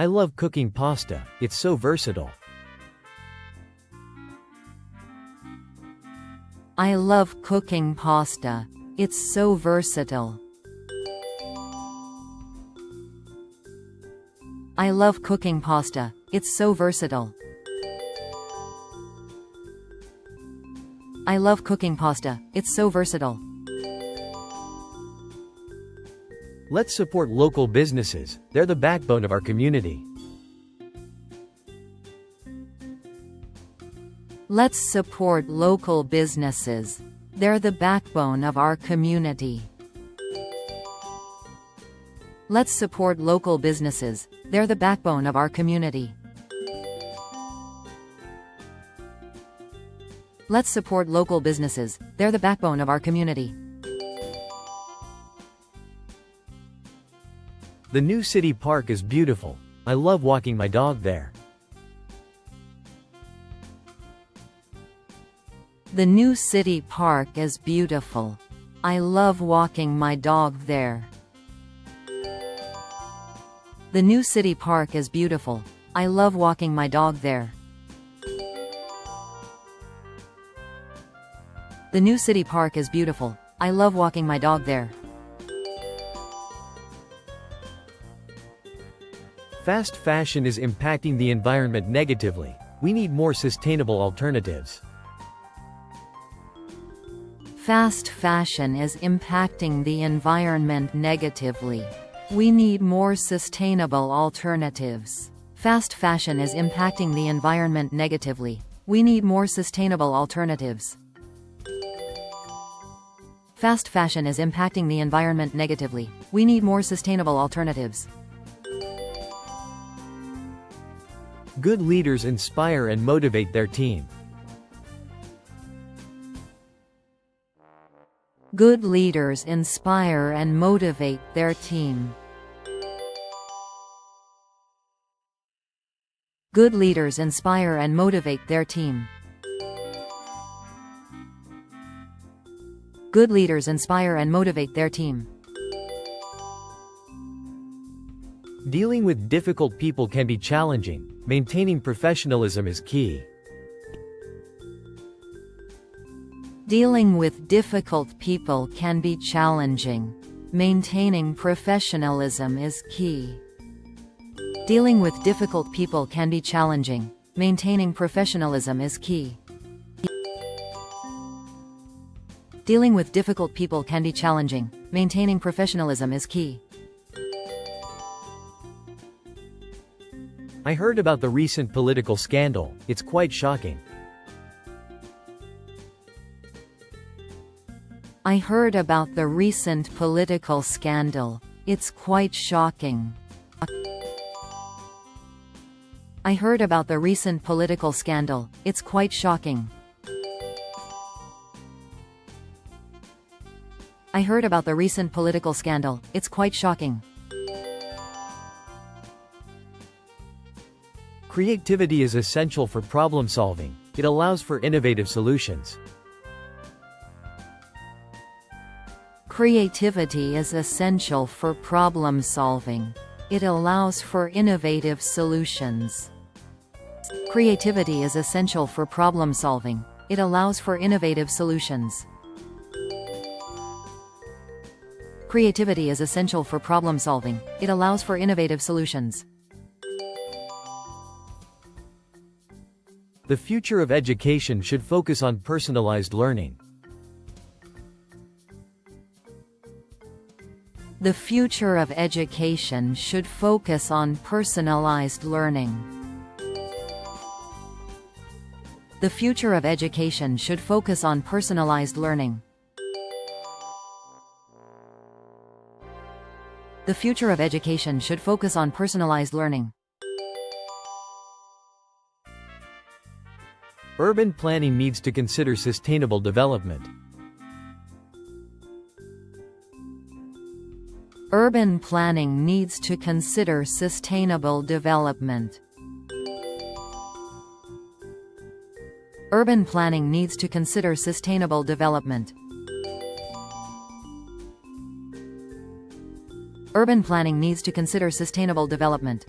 I love cooking pasta, it's so versatile. I love cooking pasta. It's so versatile. I love cooking pasta. It's so versatile. I love cooking pasta. It's so versatile. Let's support local businesses, they're the backbone of our community. Let's support local businesses. They're the backbone of our community. Let's support local businesses. They're the backbone of our community. Let's support local businesses. They're the backbone of our community. The new city park is beautiful. I love walking my dog there. The new city park is beautiful. I love walking my dog there. The new city park is beautiful. I love walking my dog there. The new city park is beautiful. I love walking my dog there. Fast fashion is impacting the environment negatively. We need more sustainable alternatives. Fast fashion is impacting the environment negatively. We need more sustainable alternatives. Fast fashion is impacting the environment negatively. We need more sustainable alternatives. Fast fashion is impacting the environment negatively. We need more sustainable alternatives. Good leaders inspire and motivate their team. Good leaders inspire and motivate their team. Good leaders inspire and motivate their team. Good leaders inspire and motivate their team. Dealing with difficult people can be challenging. Maintaining professionalism is key. Dealing with difficult people can be challenging. Maintaining professionalism is key. Dealing with difficult people can be challenging. Maintaining professionalism is key. Dealing with difficult people can be challenging. Maintaining professionalism is key. I heard about the recent political scandal. It's quite shocking. I heard about the recent political scandal. It's quite shocking. I heard about the recent political scandal. It's quite shocking. I heard about the recent political scandal. It's quite shocking. Creativity is essential for problem solving. It allows for innovative solutions. Creativity is essential for problem solving. It allows for innovative solutions. Creativity is essential for problem solving. It allows for innovative solutions. Creativity is essential for problem solving. It allows for innovative solutions. The future of education should focus on personalized learning. The future of education should focus on personalized learning. The future of education should focus on personalized learning. The future of education should focus on personalized learning. Urban planning needs to consider sustainable development. Urban planning needs to consider sustainable development. Urban planning needs to consider sustainable development. Urban planning needs to consider sustainable development.